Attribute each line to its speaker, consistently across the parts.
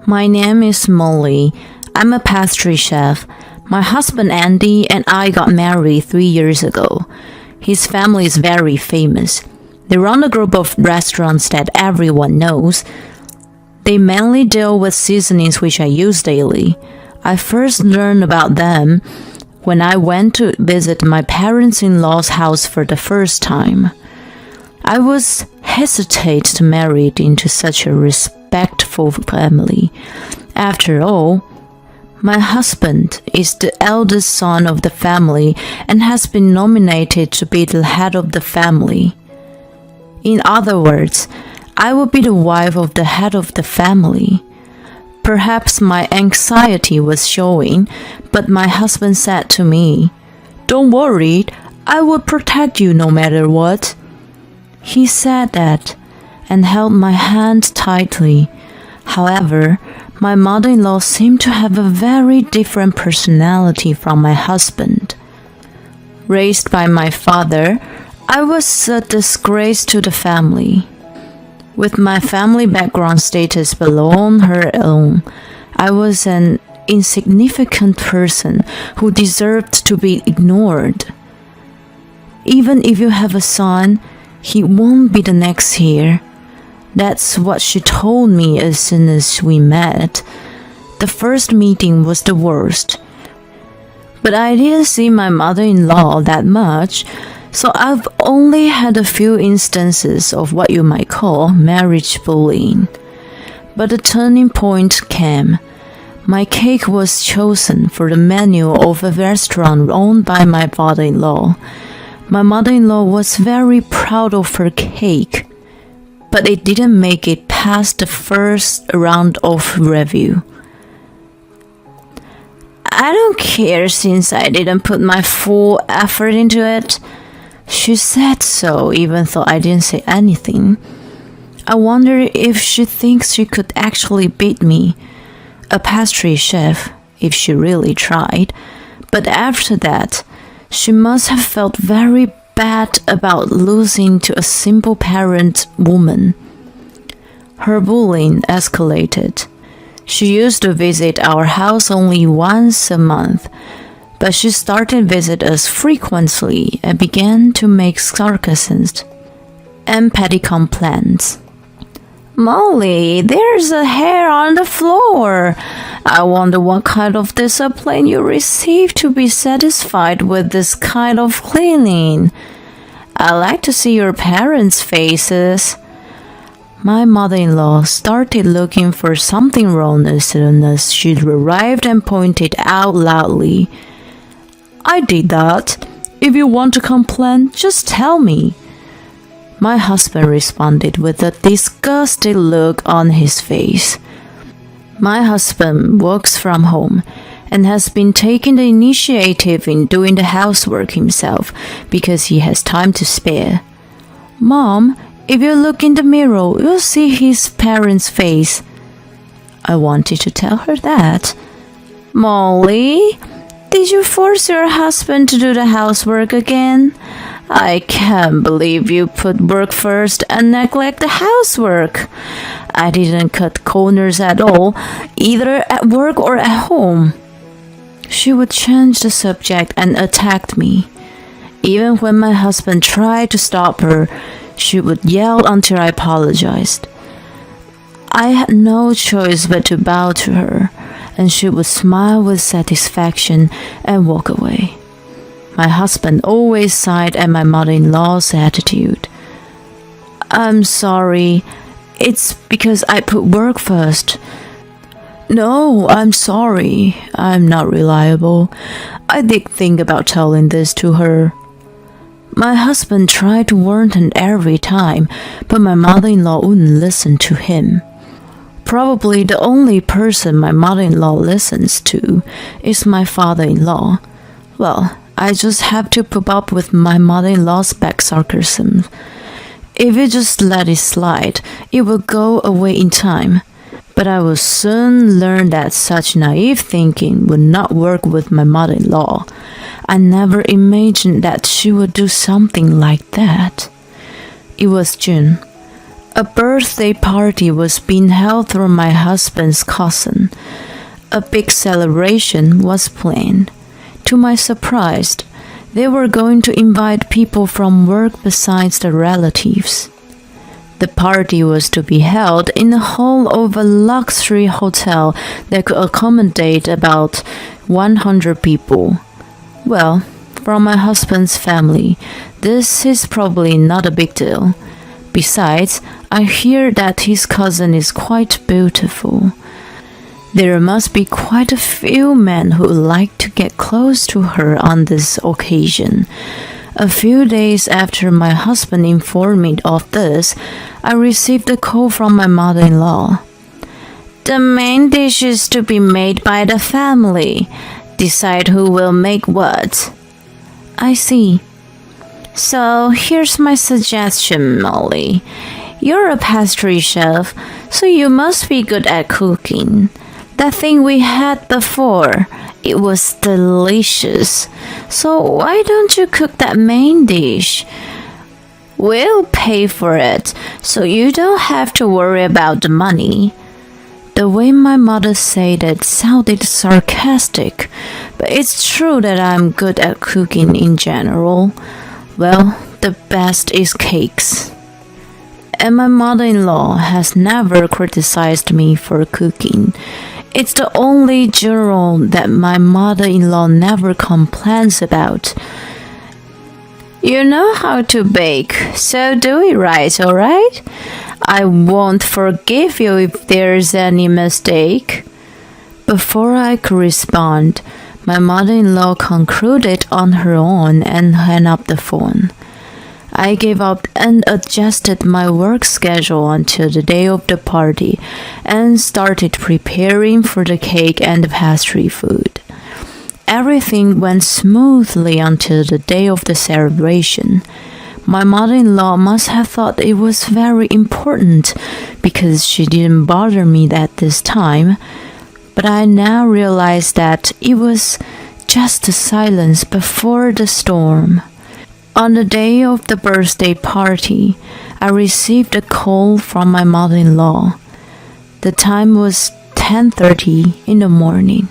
Speaker 1: My name is Molly. I'm a pastry chef. My husband Andy and I got married 3 years ago. His family is very famous. They run a group of restaurants that everyone knows. They mainly deal with seasonings which I use daily. I first learned about them when I went to visit my parents-in-law's house for the first time. I was hesitant to marry into such a respectful family. After all, my husband is the eldest son of the family and has been nominated to be the head of the family. In other words, I will be the wife of the head of the family. Perhaps my anxiety was showing, but my husband said to me, "Don't worry, I will protect you no matter what." He said that and held my hand tightly. However, my mother-in-law seemed to have a very different personality from my husband. Raised by my father, I was a disgrace to the family. With my family background status below her own, I was an insignificant person who deserved to be ignored. Even if you have a son, he won't be the next heir. That's what she told me as soon as we met. The first meeting was the worst. But I didn't see my mother-in-law that much, so I've only had a few instances of what you might call marriage bullying. But the turning point came. My cake was chosen for the menu of a restaurant owned by my father-in-law. My mother-in-law was very proud of her cake, but it didn't make it past the first round of review. "I don't care since I didn't put my full effort into it." She said so even though I didn't say anything. I wonder if she thinks she could actually beat me, a pastry chef, if she really tried. But after that, she must have felt very bad about losing to a simple parent woman. Her bullying escalated. She used to visit our house only once a month, but she started visit us frequently and began to make sarcasms and petty complaints. "Molly, there's a hair on the floor. I wonder what kind of discipline you received to be satisfied with this kind of cleaning. I like to see your parents' faces." My mother-in-law started looking for something wrong as soon as she arrived and pointed out loudly, "I did that. If you want to complain, just tell me." My husband responded with a disgusted look on his face. My husband works from home and has been taking the initiative in doing the housework himself because he has time to spare. "Mom, if you look in the mirror, you'll see his parents' face." I wanted to tell her that. "Molly, did you force your husband to do the housework again? I can't believe you put work first and neglect the housework. I didn't cut corners at all, either at work or at home." She would change the subject and attack me. Even when my husband tried to stop her, she would yell until I apologized. I had no choice but to bow to her, and she would smile with satisfaction and walk away. My husband always sighed at my mother-in-law's attitude. "I'm sorry. It's because I put work first." "No, I'm sorry. I'm not reliable. I did think about telling this to her." My husband tried to warn her every time, but my mother-in-law wouldn't listen to him. Probably the only person my mother-in-law listens to is my father-in-law. Well, I just have to put up with my mother-in-law's back sarcasm. If you just let it slide, it will go away in time. But I will soon learn that such naive thinking would not work with my mother-in-law. I never imagined that she would do something like that. It was June. A birthday party was being held through my husband's cousin. A big celebration was planned. To my surprise, they were going to invite people from work besides the relatives. The party was to be held in the hall of a luxury hotel that could accommodate about 100 people. Well, from my husband's family, this is probably not a big deal. Besides, I hear that his cousin is quite beautiful. There must be quite a few men who would like to get close to her on this occasion. A few days after my husband informed me of this, I received a call from my mother-in-law. The main dish is to be made by the family. Decide who will make what. I see. So here's my suggestion, Molly. You're a pastry chef, so you must be good at cooking. That thing we had before, it was delicious. So why don't you cook that main dish? We'll pay for it, so you don't have to worry about the money. The way my mother said it sounded sarcastic, but it's true that I'm good at cooking in general. Well, the best is cakes. And my mother-in-law has never criticized me for cooking. It's the only genre that my mother-in-law never complains about. You know how to bake, so do it right, alright? I won't forgive you if there's any mistake. Before I could respond, my mother-in-law concluded on her own and hung up the phone. I gave up and adjusted my work schedule until the day of the party and started preparing for the cake and the pastry food. Everything went smoothly until the day of the celebration. My mother-in-law must have thought it was very important because she didn't bother me at this time. But I now realize that it was just the silence before the storm. On the day of the birthday party, I received a call from my mother-in-law. The time was 10:30 in the morning.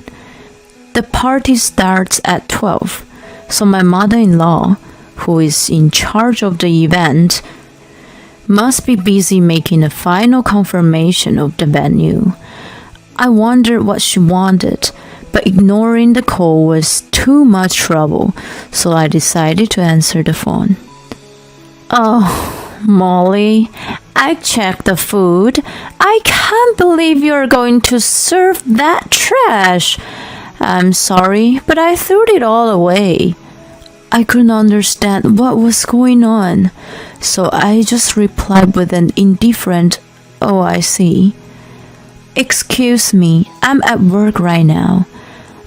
Speaker 1: The party starts at 12, so my mother-in-law, who is in charge of the event, must be busy making a final confirmation of the venue. I wondered what she wanted, but ignoring the call was too much trouble, so I decided to answer the phone. Oh, Molly, I checked the food. I can't believe you're going to serve that trash. I'm sorry, but I threw it all away. I couldn't understand what was going on, so I just replied with an indifferent, "Oh, I see." Excuse me, I'm at work right now.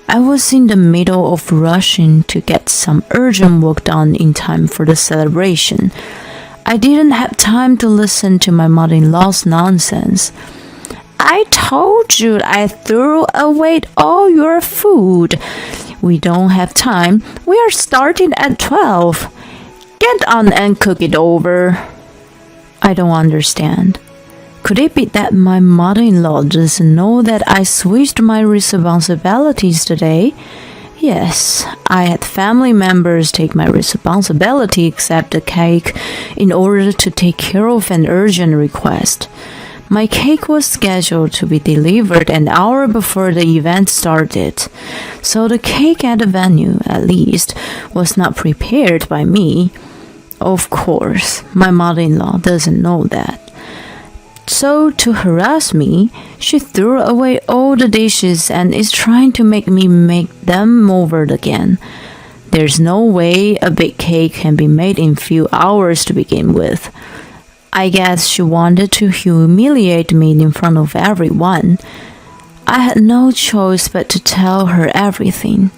Speaker 1: I was in the middle of rushing to get some urgent work done in time for the celebration. I didn't have time to listen to my mother-in-law's nonsense. I told you I threw away all your food. We don't have time. We are starting at 12. Get on and cook it over. I don't understand. Could it be that my mother-in-law doesn't know that I switched my responsibilities today? Yes, I had family members take my responsibility except the cake in order to take care of an urgent request. My cake was scheduled to be delivered an hour before the event started, so the cake at the venue, at least, was not prepared by me. Of course, my mother-in-law doesn't know that. So, to harass me, she threw away all the dishes and is trying to make me make them over again. There's no way a big cake can be made in few hours to begin with. I guess she wanted to humiliate me in front of everyone. I had no choice but to tell her everything,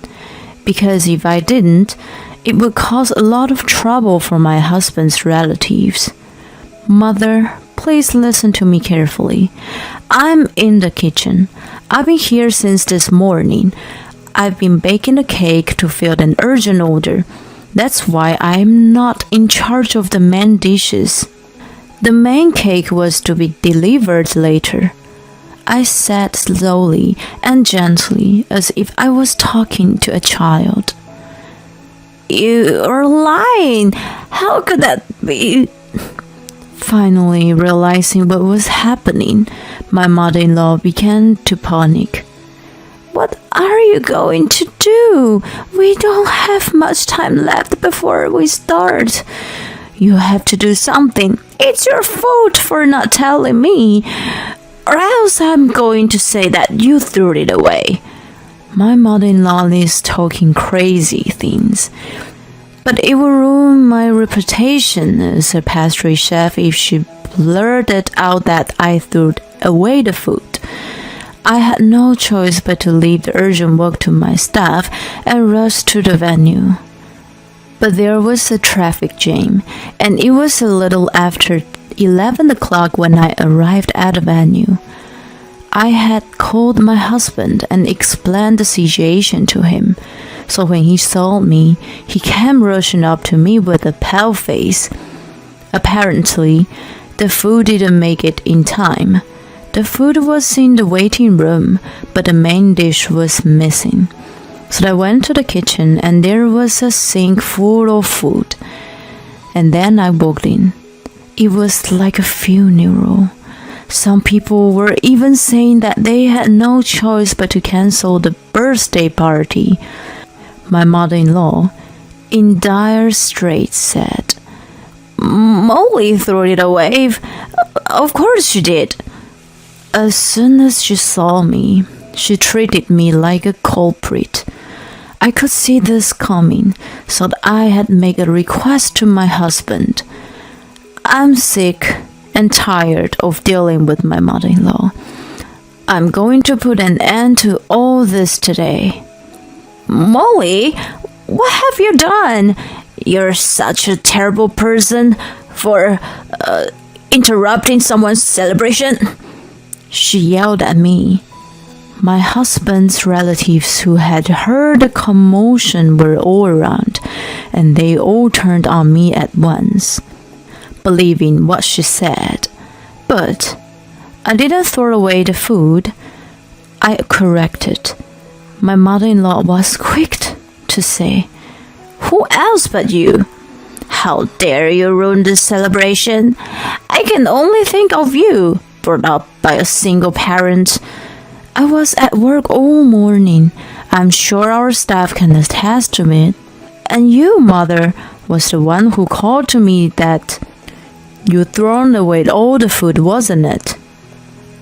Speaker 1: because if I didn't, it would cause a lot of trouble for my husband's relatives. Mother, please listen to me carefully. I'm in the kitchen. I've been here since this morning. I've been baking a cake to fill an urgent order. That's why I'm not in charge of the main dishes. The main cake was to be delivered later. I said slowly and gently, as if I was talking to a child. You are lying. How could that be? Finally, realizing what was happening, my mother-in-law began to panic. What are you going to do? We don't have much time left before we start. You have to do something. It's your fault for not telling me, or else I'm going to say that you threw it away. My mother-in-law is talking crazy things, but it will ruin my reputation as a pastry chef if she blurted out that I threw away the food. I had no choice but to leave the urgent work to my staff and rush to the venue. But there was a traffic jam, and it was a little after 11 o'clock when I arrived at the venue. I had called my husband and explained the situation to him, so when he saw me, he came rushing up to me with a pale face. Apparently, the food didn't make it in time. The food was in the waiting room, but the main dish was missing. So I went to the kitchen and there was a sink full of food. And then I walked in. It was like a funeral. Some people were even saying that they had no choice but to cancel the birthday party. My mother-in-law, in dire straits, said, Molly threw it away. Of course she did. As soon as she saw me, she treated me like a culprit. I could see this coming, so I had made a request to my husband. I'm sick and tired of dealing with my mother-in-law. I'm going to put an end to all this today. Molly, what have you done? You're such a terrible person for interrupting someone's celebration. She yelled at me. My husband's relatives who had heard the commotion were all around, and they all turned on me at once, believing what she said. But I didn't throw away the food. I corrected. My mother-in-law was quick to say, Who else but you? How dare you ruin this celebration? I can only think of you, brought up by a single parent. I was at work all morning. I'm sure our staff can attest to it. And you, mother, was the one who called to me that you thrown away all the food, wasn't it?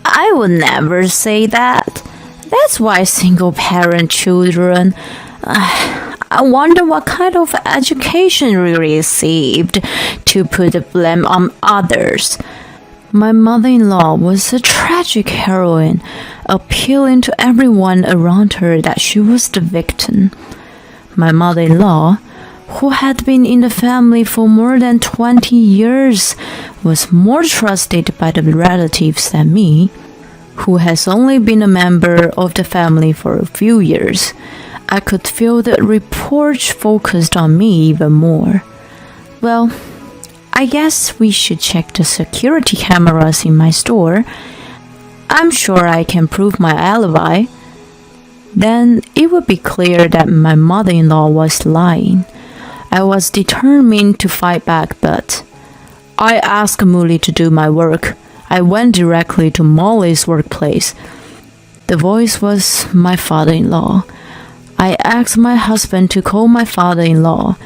Speaker 1: I would never say that. That's why single-parent children... I wonder what kind of education we received to put the blame on others. My mother-in-law was a tragic heroine, appealing to everyone around her that she was the victim. My mother-in-law, who had been in the family for more than 20 years, was more trusted by the relatives than me, who has only been a member of the family for a few years. I could feel the report focused on me even more. Well, I guess we should check the security cameras in my store. I'm sure I can prove my alibi. Then it would be clear that my mother-in-law was lying. I was determined to fight back, but I asked Molly to do my work. I went directly to Molly's workplace. The voice was my father-in-law. I asked my husband to call my father-in-law.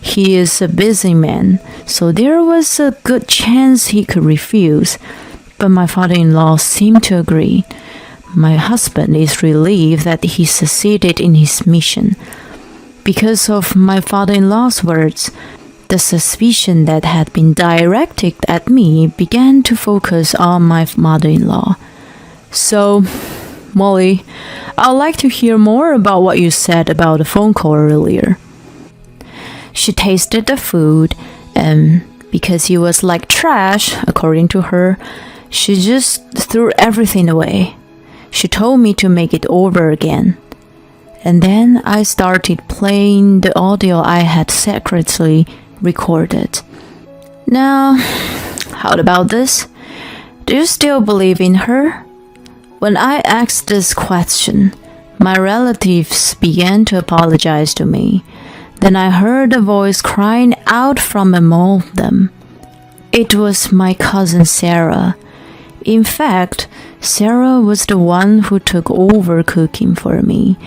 Speaker 1: He is a busy man, so there was a good chance he could refuse, but my father-in-law seemed to agree. My husband is relieved that he succeeded in his mission. Because of my father-in-law's words, the suspicion that had been directed at me began to focus on my mother-in-law. So, Molly, I'd like to hear more about what you said about the phone call earlier. She tasted the food, and because it was like trash, according to her, she just threw everything away. She told me to make it over again. And then I started playing the audio I had secretly recorded. Now, how about this? Do you still believe in her? When I asked this question, my relatives began to apologize to me. Then I heard a voice crying out from among them. It was my cousin Sarah. In fact, Sarah was the one who took over cooking for me,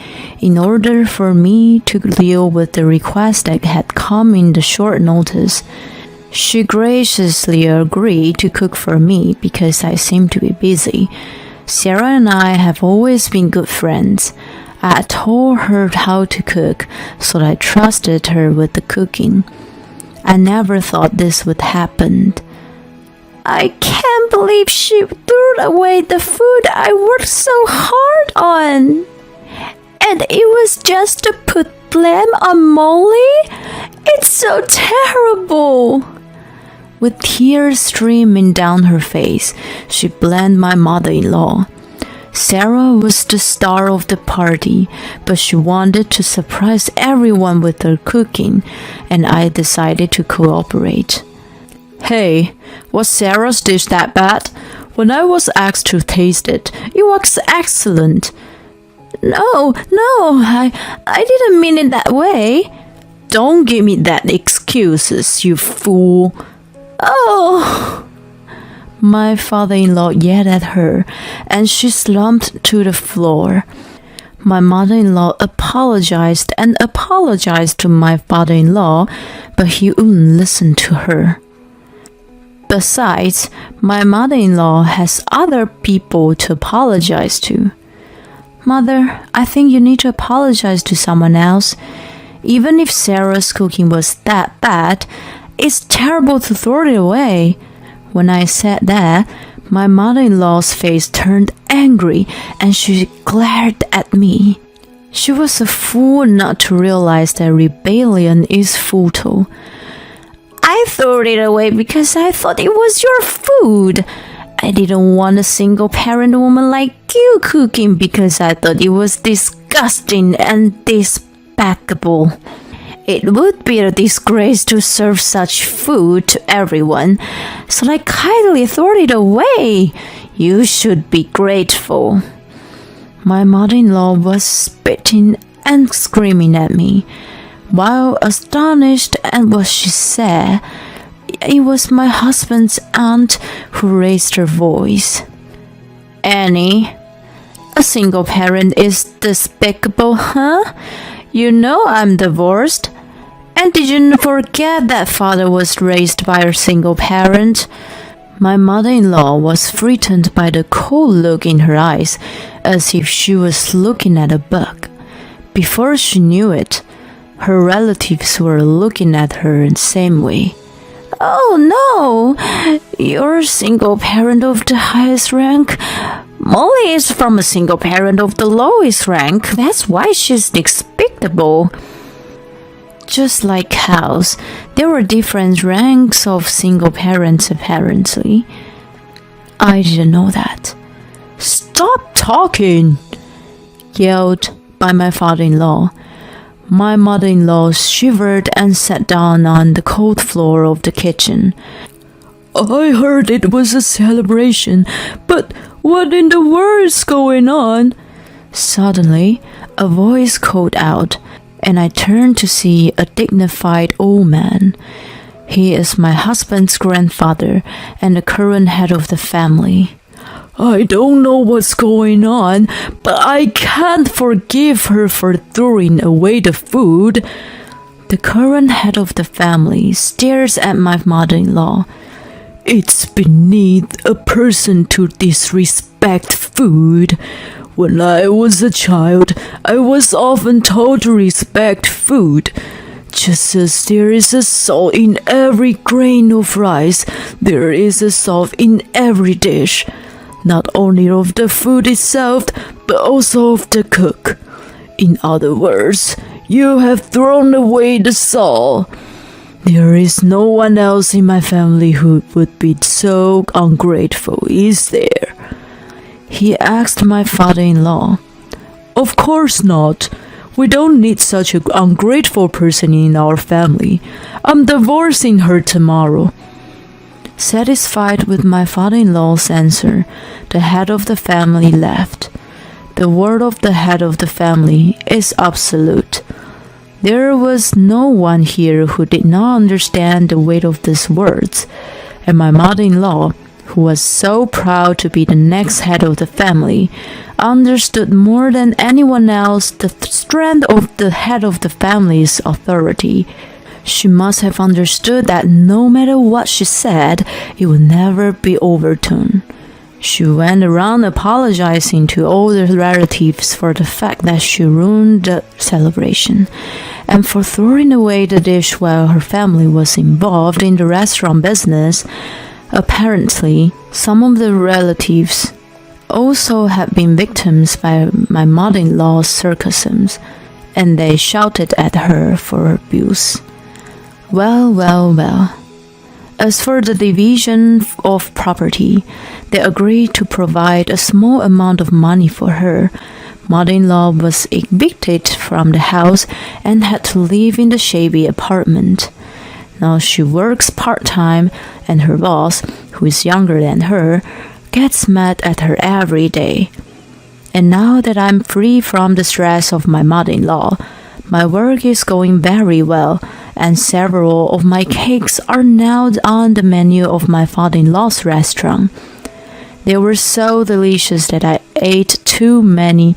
Speaker 1: in order for me to deal with the request that had come in the short notice. She graciously agreed to cook for me because I seemed to be busy. Sarah and I have always been good friends. I told her how to cook, so I trusted her with the cooking. I never thought this would happen. I can't believe she threw away the food I worked so hard on. And it was just to put blame on Molly? It's so terrible. With tears streaming down her face, she blamed my mother-in-law. Sarah was the star of the party, but she wanted to surprise everyone with her cooking, and I decided to cooperate. Hey, was Sarah's dish that bad? When I was asked to taste it, it was excellent. No, I didn't mean it that way. Don't give me that excuses, you fool. Oh! My father-in-law yelled at her, and she slumped to the floor. My mother-in-law apologized and apologized to my father-in-law, but he wouldn't listen to her. Besides, my mother-in-law has other people to apologize to. Mother, I think you need to apologize to someone else. Even if Sarah's cooking was that bad, it's terrible to throw it away. When I said that, my mother-in-law's face turned angry and she glared at me. She was a fool not to realize that rebellion is futile. I threw it away because I thought it was your food. I didn't want a single-parent woman like you cooking because I thought it was disgusting and despicable. It would be a disgrace to serve such food to everyone, so I kindly threw it away. You should be grateful. My mother-in-law was spitting and screaming at me. While astonished at what she said, it was my husband's aunt who raised her voice. Annie, a single parent is despicable, huh? You know I'm divorced. And did you forget that father was raised by a single parent? My mother-in-law was frightened by the cold look in her eyes, as if she was looking at a bug. Before she knew it, her relatives were looking at her in the same way. Oh no, you're a single parent of the highest rank. Molly is from a single parent of the lowest rank. That's why she's despicable. Just like cows, there were different ranks of single parents apparently. I didn't know that. Stop talking, yelled by my father-in-law. My mother-in-law shivered and sat down on the cold floor of the kitchen. I heard it was a celebration, but what in the world is going on? Suddenly, a voice called out, and I turned to see a dignified old man. He is my husband's grandfather and the current head of the family. I don't know what's going on, but I can't forgive her for throwing away the food. The current head of the family stares at my mother-in-law. It's beneath a person to disrespect food. When I was a child, I was often told to respect food. Just as there is a salt in every grain of rice, there is a salt in every dish. Not only of the food itself, but also of the cook. In other words, you have thrown away the salt. There is no one else in my family who would be so ungrateful, is there? He asked my father-in-law. Of course not. We don't need such an ungrateful person in our family. I'm divorcing her tomorrow. Satisfied with my father-in-law's answer, the head of the family left. The word of the head of the family is absolute. There was no one here who did not understand the weight of these words, and my mother-in-law, who was so proud to be the next head of the family, understood more than anyone else the strength of the head of the family's authority. She must have understood that no matter what she said, it would never be overturned. She went around apologizing to all the relatives for the fact that she ruined the celebration, and for throwing away the dish while her family was involved in the restaurant business. Apparently, some of the relatives also had been victims by my mother-in-law's sarcasms, and they shouted at her for abuse. Well. As for the division of property, they agreed to provide a small amount of money for her. Mother-in-law was evicted from the house and had to live in the shabby apartment. Now she works part-time, and her boss, who is younger than her, gets mad at her every day. And now that I'm free from the stress of my mother-in-law, my work is going very well, and several of my cakes are now on the menu of my father-in-law's restaurant. They were so delicious that I ate too many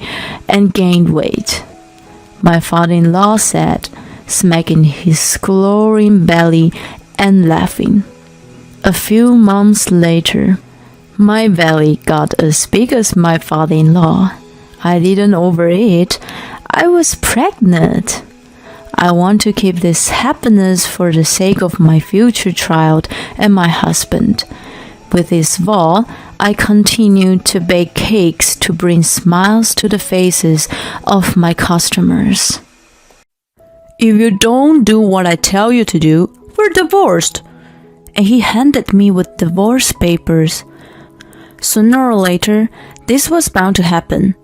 Speaker 1: and gained weight, my father-in-law said, smacking his glowing belly and laughing. A few months later, my belly got as big as my father-in-law. I didn't overeat. I was pregnant. I want to keep this happiness for the sake of my future child and my husband. With this vow, I continue to bake cakes to bring smiles to the faces of my customers. If you don't do what I tell you to do, we're divorced. And he handed me with divorce papers. Sooner or later, this was bound to happen.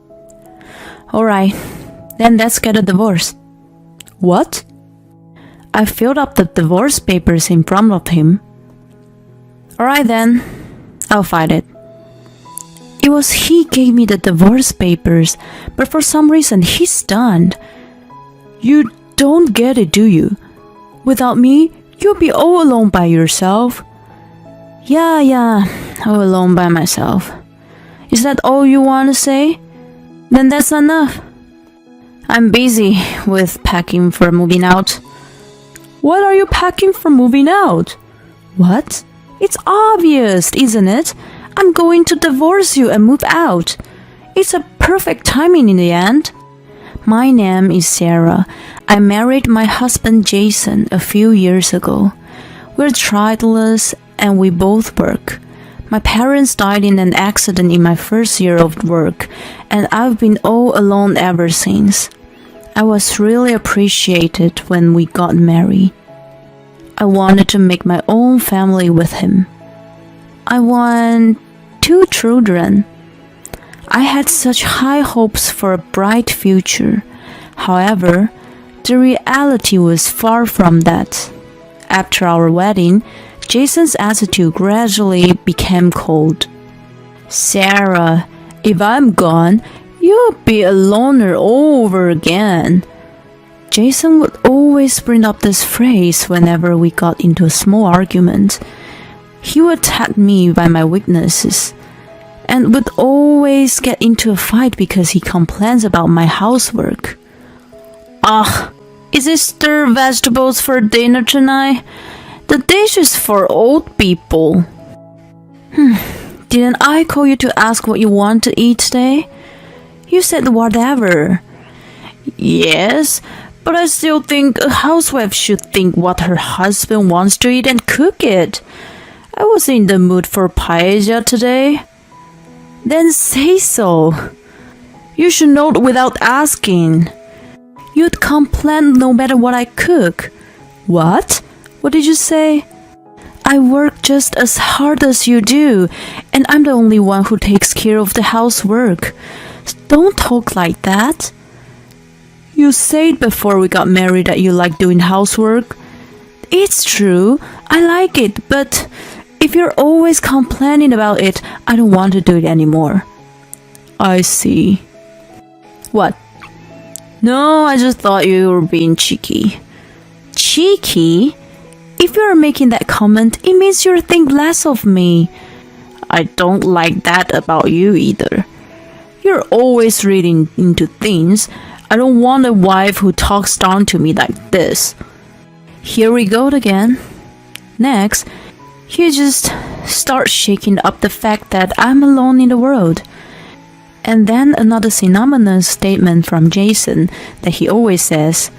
Speaker 1: Alright, then let's get a divorce. What? I filled up the divorce papers in front of him. Alright then, I'll fight it. It was he gave me the divorce papers, but for some reason he's stunned. You don't get it, do you? Without me, you'll be all alone by yourself. Yeah, all alone by myself. Is that all you want to say? Then that's enough. I'm busy with packing for moving out. What are you packing for moving out? What? It's obvious, isn't it? I'm going to divorce you and move out. It's a perfect timing in the end. My name is Sarah. I married my husband Jason a few years ago. We're childless and we both work. My parents died in an accident in my first year of work, and I've been all alone ever since. I was really appreciated when we got married. I wanted to make my own family with him. I want 2 children. I had such high hopes for a bright future. However, the reality was far from that. After our wedding, Jason's attitude gradually became cold. Sarah, if I'm gone, you'll be a loner all over again. Jason would always bring up this phrase whenever we got into a small argument. He would attack me by my weaknesses, and would always get into a fight because he complains about my housework. Is it stir vegetables for dinner tonight? The dish is for old people. Didn't I call you to ask what you want to eat today? You said whatever. Yes, but I still think a housewife should think what her husband wants to eat and cook it. I was in the mood for paella today. Then say so. You should know without asking. You'd complain no matter what I cook. What? What did you say? I work just as hard as you do, and I'm the only one who takes care of the housework. Don't talk like that. You said before we got married that you like doing housework. It's true, I like it, but If you're always complaining about it, I don't want to do it anymore. I see. What? No, I just thought you were being cheeky. Cheeky? If you're making that comment, it means you think less of me. I don't like that about you either. You're always reading into things. I don't want a wife who talks down to me like this. Here we go again. Next, you just start shaking up the fact that I'm alone in the world. And then another synonymous statement from Jason that he always says,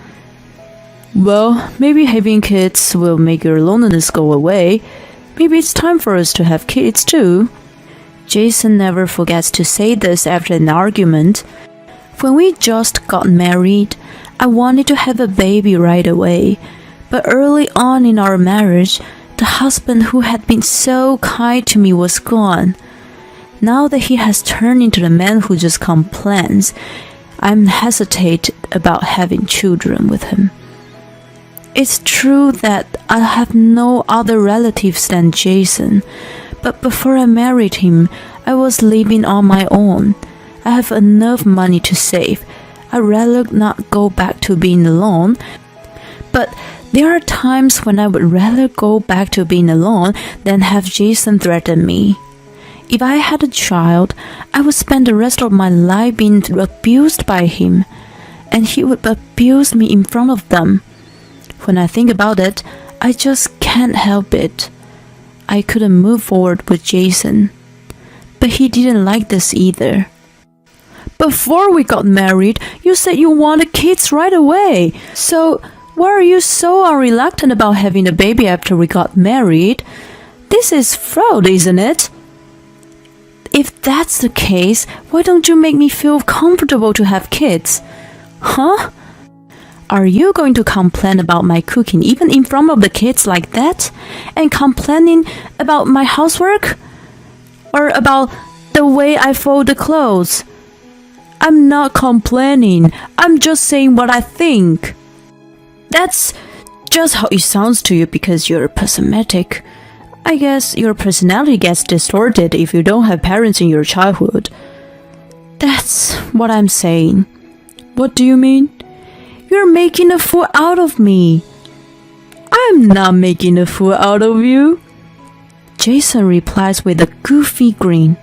Speaker 1: well, maybe having kids will make your loneliness go away. Maybe it's time for us to have kids too. Jason never forgets to say this after an argument. When we just got married, I wanted to have a baby right away. But early on in our marriage, the husband who had been so kind to me was gone. Now that he has turned into the man who just complains, I'm hesitant about having children with him. It's true that I have no other relatives than Jason, but before I married him, I was living on my own. I have enough money to save. I'd rather not go back to being alone, but there are times when I would rather go back to being alone than have Jason threaten me. If I had a child, I would spend the rest of my life being abused by him, and he would abuse me in front of them. When I think about it, I just can't help it. I couldn't move forward with Jason, but he didn't like this either. Before we got married, you said you wanted kids right away. So why are you so reluctant about having a baby after we got married? This is fraud, isn't it? If that's the case, why don't you make me feel comfortable to have kids? Huh? Are you going to complain about my cooking even in front of the kids like that? And complaining about my housework? Or about the way I fold the clothes? I'm not complaining. I'm just saying what I think. That's just how it sounds to you because you're pessimistic. I guess your personality gets distorted if you don't have parents in your childhood. That's what I'm saying. What do you mean? You're making a fool out of me. I'm not making a fool out of you. Jason replies with a goofy grin.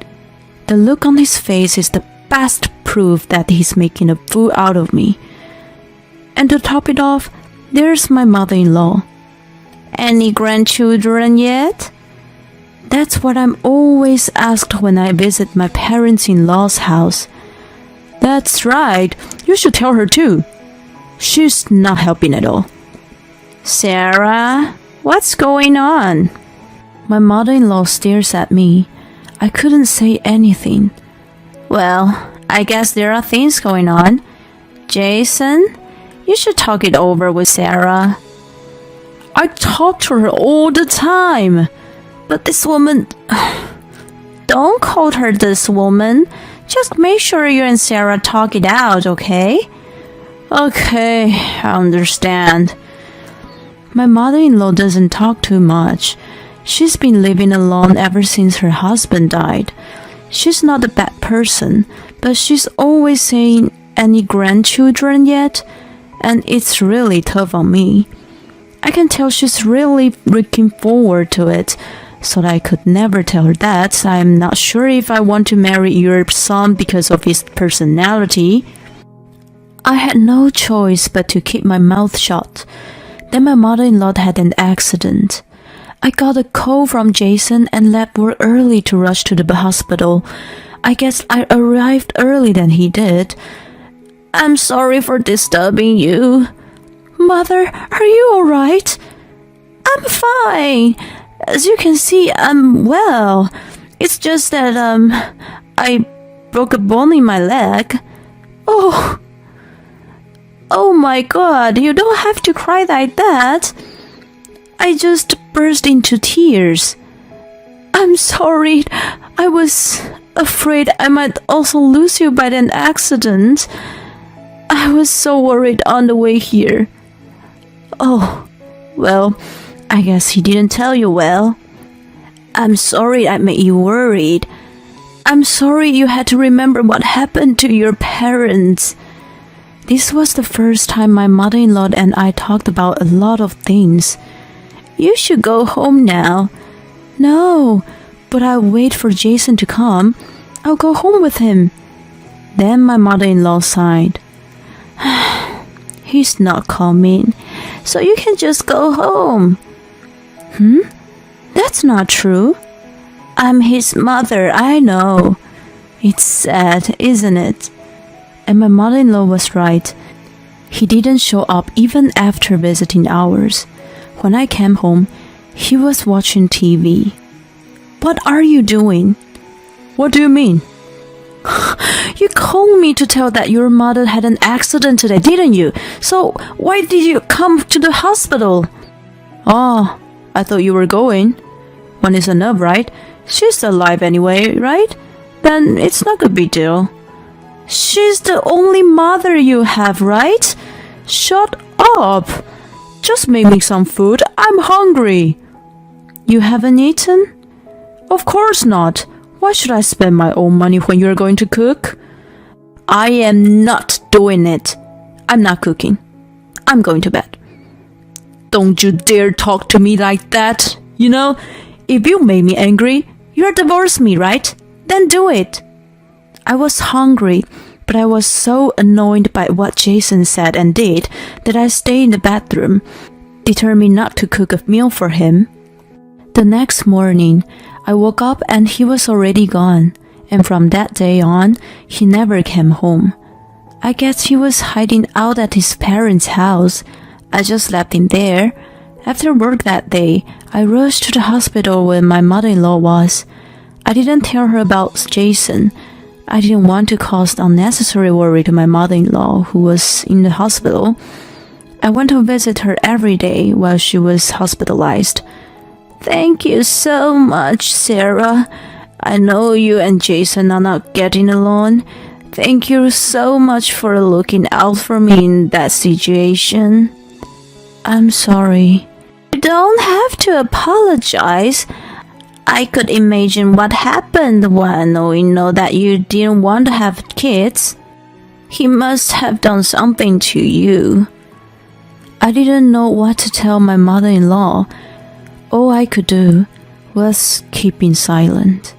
Speaker 1: The look on his face is the best proof that he's making a fool out of me. And to top it off, there's my mother-in-law. Any grandchildren yet? That's what I'm always asked when I visit my parents-in-law's house. That's right, you should tell her too. She's not helping at all. Sarah, what's going on? My mother-in-law stares at me. I couldn't say anything. Well, I guess there are things going on. Jason, you should talk it over with Sarah. I talk to her all the time. But this woman... Don't call her this woman. Just make sure you and Sarah talk it out, okay? Okay, I understand. My mother-in-law doesn't talk too much. She's been living alone ever since her husband died. She's not a bad person, but she's always saying, any grandchildren yet? And it's really tough on me. I can tell she's really looking forward to it, so I could never tell her that. I'm not sure if I want to marry your son because of his personality. I had no choice but to keep my mouth shut. Then my mother-in-law had an accident. I got a call from Jason and left work early to rush to the hospital. I guess I arrived early than he did. I'm sorry for disturbing you. Mother, are you alright? I'm fine. As you can see, I'm well. It's just that, I broke a bone in my leg. Oh my God, you don't have to cry like that. I just burst into tears. I'm sorry. I was afraid I might also lose you by an accident. I was so worried on the way here. Oh, well, I guess he didn't tell you well. I'm sorry I made you worried. I'm sorry you had to remember what happened to your parents. This was the first time my mother-in-law and I talked about a lot of things. You should go home now. No, but I'll wait for Jason to come. I'll go home with him. Then my mother-in-law sighed. He's not coming, so you can just go home. That's not true. I'm his mother, I know. It's sad, isn't it? And my mother-in-law was right. He didn't show up even after visiting hours. When I came home, he was watching TV. What are you doing? What do you mean? You called me to tell that your mother had an accident today, didn't you? So why did you come to the hospital? Oh, I thought you were going. One is enough, right? She's alive anyway, right? Then it's not a big deal. She's the only mother you have, right? Shut up. Just make me some food. I'm hungry. You haven't eaten? Of course not. Why should I spend my own money when you're going to cook? I am not doing it. I'm not cooking. I'm going to bed. Don't you dare talk to me like that. You know, if you made me angry, you'll divorce me, right? Then do it. I was hungry, but I was so annoyed by what Jason said and did that I stayed in the bathroom, determined not to cook a meal for him. The next morning, I woke up and he was already gone, and from that day on, he never came home. I guess he was hiding out at his parents' house. I just left him there. After work that day, I rushed to the hospital where my mother-in-law was. I didn't tell her about Jason. I didn't want to cause unnecessary worry to my mother-in-law, who was in the hospital. I went to visit her every day while she was hospitalized. Thank you so much, Sarah. I know you and Jason are not getting along. Thank you so much for looking out for me in that situation. I'm sorry. You don't have to apologize. I could imagine what happened when we know that you didn't want to have kids. He must have done something to you. I didn't know what to tell my mother-in-law. All I could do was keeping silent.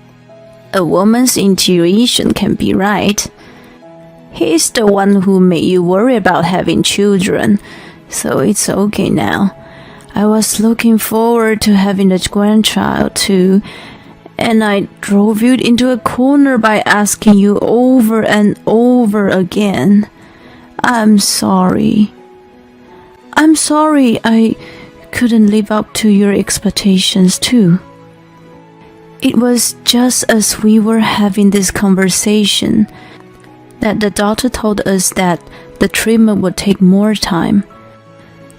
Speaker 1: A woman's intuition can be right. He's the one who made you worry about having children, so it's okay now. I was looking forward to having a grandchild too, and I drove you into a corner by asking you over and over again. I'm sorry. I'm sorry I couldn't live up to your expectations too. It was just as we were having this conversation that the doctor told us that the treatment would take more time.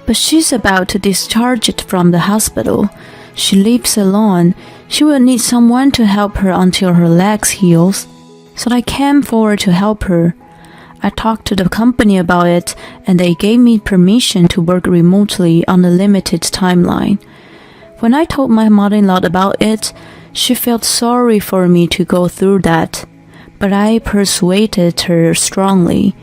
Speaker 1: But she's about to discharge it from the hospital. She lives alone. She will need someone to help her until her legs heals. So I came forward to help her. I talked to the company about it, and they gave me permission to work remotely on a limited timeline. When I told my mother-in-law about it, she felt sorry for me to go through that, but I persuaded her strongly.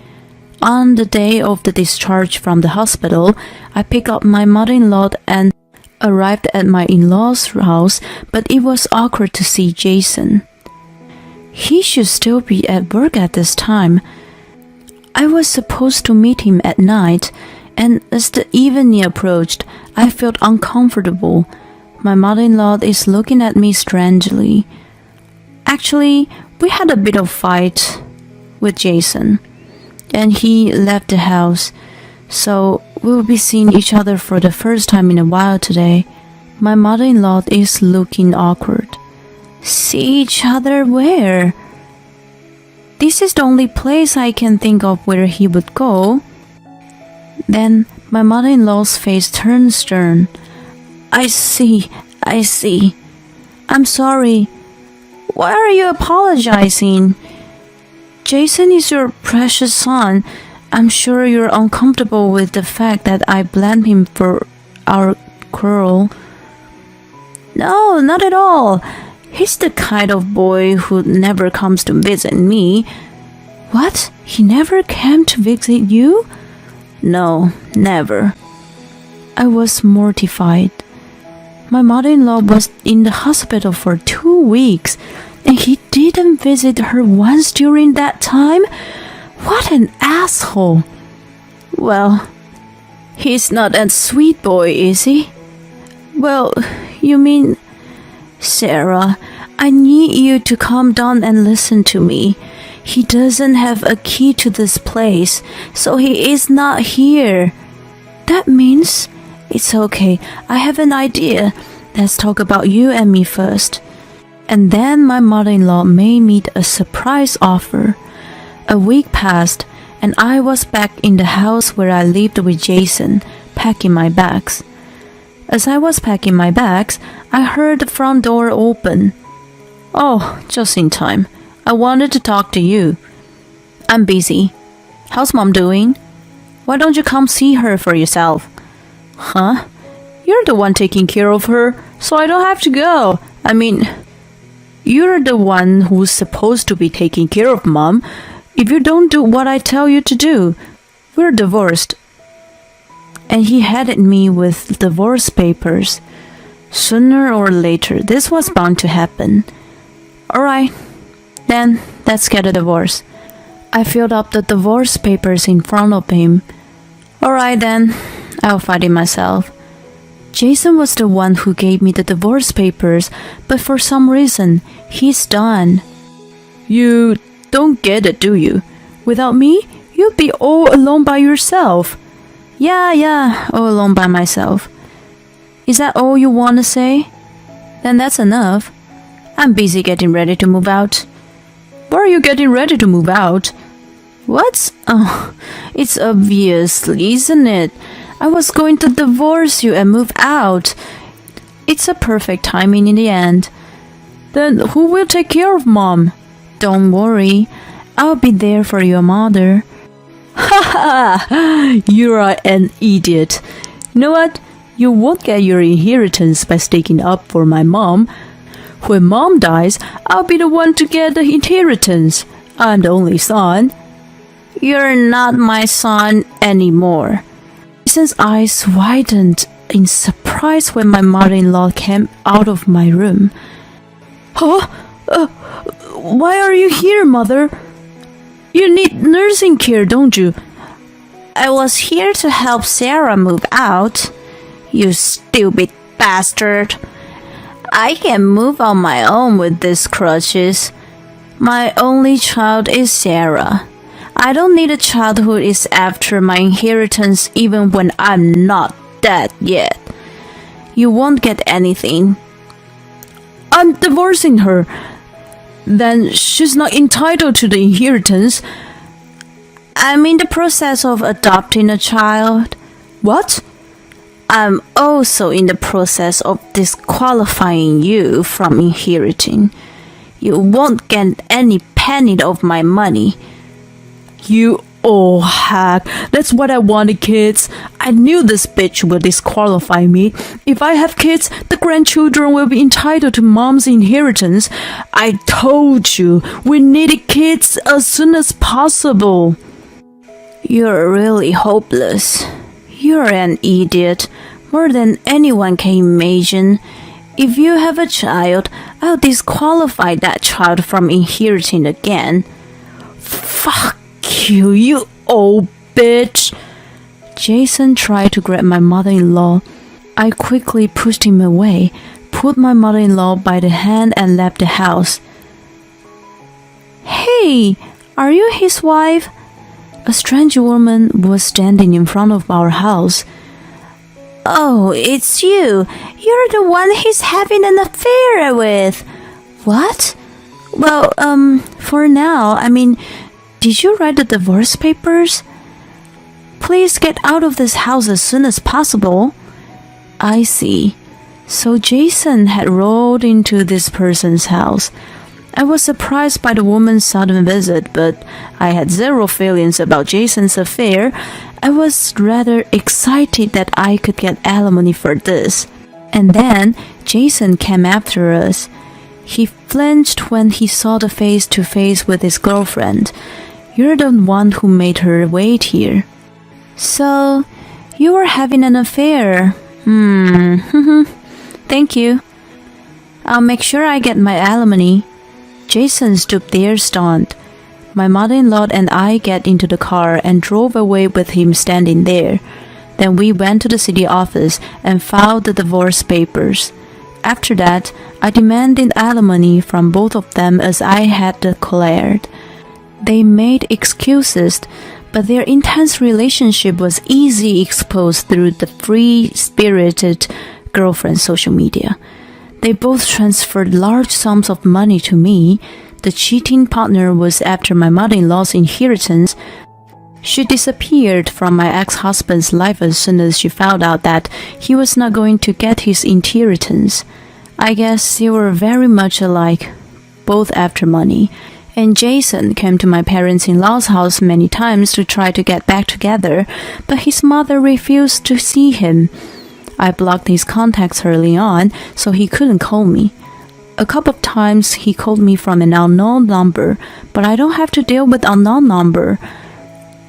Speaker 1: On the day of the discharge from the hospital, I picked up my mother-in-law and arrived at my in-laws' house, but it was awkward to see Jason. He should still be at work at this time. I was supposed to meet him at night, and as the evening approached, I felt uncomfortable. My mother-in-law is looking at me strangely. Actually, we had a bit of fight with Jason, and he left the house, so we'll be seeing each other for the first time in a while today. My mother-in-law is looking awkward. See each other where? This is the only place I can think of where he would go. Then my mother-in-law's face turned stern. I see. I'm sorry. Why are you apologizing? Jason is your precious son. I'm sure you're uncomfortable with the fact that I blamed him for our quarrel. No, not at all. He's the kind of boy who never comes to visit me. What? He never came to visit you? No, never. I was mortified. My mother-in-law was in the hospital for 2 weeks, and he didn't visit her once during that time? What an asshole. Well, he's not a sweet boy, is he? Well, you mean... Sarah, I need you to calm down and listen to me. He doesn't have a key to this place, so he is not here. That means... It's okay, I have an idea. Let's talk about you and me first. And then my mother-in-law made me a surprise offer. A week passed, and I was back in the house where I lived with Jason, packing my bags. As I was packing my bags, I heard the front door open. Oh, just in time. I wanted to talk to you. I'm busy. How's Mom doing? Why don't you come see her for yourself? Huh? You're the one taking care of her, so I don't have to go. I mean, you're the one who's supposed to be taking care of Mom. If you don't do what I tell you to do, we're divorced. And he handed me with divorce papers. Sooner or later, this was bound to happen. Alright, then let's get a divorce. I filled up the divorce papers in front of him. Alright then, I'll fight it myself. Jason was the one who gave me the divorce papers, but for some reason, he's done. You don't get it, do you? Without me, you'd be all alone by yourself. Yeah, all alone by myself. Is that all you want to say? Then that's enough. I'm busy getting ready to move out. Why are you getting ready to move out? What? Oh, it's obvious, isn't it? I was going to divorce you and move out. It's a perfect timing in the end. Then who will take care of Mom? Don't worry, I'll be there for your mother. Ha ha! You are an idiot. You know what? You won't get your inheritance by sticking up for my mom. When Mom dies, I'll be the one to get the inheritance. I'm the only son. You're not my son anymore. Jason's eyes widened in surprise when my mother-in-law came out of my room. Huh? Why are you here, Mother? You need nursing care, don't you? I was here to help Sarah move out. You stupid bastard. I can move on my own with these crutches. My only child is Sarah. I don't need a child who is after my inheritance even when I'm not dead yet. You won't get anything. I'm divorcing her. Then she's not entitled to the inheritance. I'm in the process of adopting a child. What? I'm also in the process of disqualifying you from inheriting. You won't get any penny of my money. You old hack. That's what I wanted, kids. I knew this bitch will disqualify me. If I have kids, the grandchildren will be entitled to Mom's inheritance. I told you, we needed kids as soon as possible. You're really hopeless. You're an idiot, more than anyone can imagine. If you have a child, I'll disqualify that child from inheriting again. Fuck you, you old bitch. Jason tried to grab my mother-in-law. I quickly pushed him away, pulled my mother-in-law by the hand and left the house. Hey, are you his wife? A strange woman was standing in front of our house. Oh, it's you. You're the one he's having an affair with. What? Well, for now, did you write the divorce papers? Please get out of this house as soon as possible. I see. So Jason had rolled into this person's house. I was surprised by the woman's sudden visit, but I had zero feelings about Jason's affair. I was rather excited that I could get alimony for this. And then Jason came after us. He flinched when he saw the face-to-face with his girlfriend. You're the one who made her wait here. So, you were having an affair. Thank you. I'll make sure I get my alimony. Jason stood there stunned. My mother-in-law and I get into the car and drove away with him standing there. Then we went to the city office and filed the divorce papers. After that, I demanded alimony from both of them as I had declared. They made excuses, but their intense relationship was easily exposed through the free-spirited girlfriend's social media. They both transferred large sums of money to me. The cheating partner was after my mother-in-law's inheritance. She disappeared from my ex-husband's life as soon as she found out that he was not going to get his inheritance. I guess they were very much alike, both after money. And Jason came to my parents-in-law's house many times to try to get back together, but his mother refused to see him. I blocked his contacts early on, so he couldn't call me. A couple of times he called me from an unknown number, but I don't have to deal with unknown number.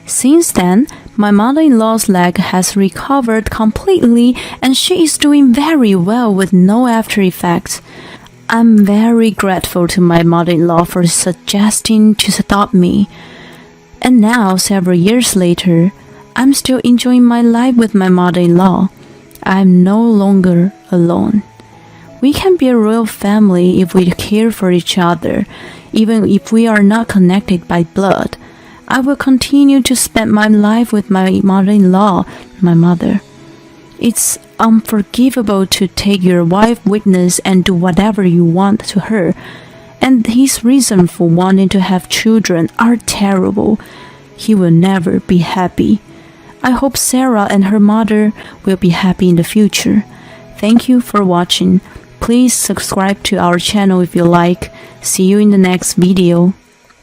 Speaker 1: Since then, my mother-in-law's leg has recovered completely and she is doing very well with no after effects. I'm very grateful to my mother-in-law for suggesting to stop me. And now, several years later, I'm still enjoying my life with my mother-in-law. I'm no longer alone. We can be a royal family if we care for each other, even if we are not connected by blood. I will continue to spend my life with my mother-in-law, my mother. It's unforgivable to take your wife's witness and do whatever you want to her. And his reason for wanting to have children are terrible. He will never be happy. I hope Sarah and her mother will be happy in the future. Thank you for watching. Please subscribe to our channel if you like. See you in the next video.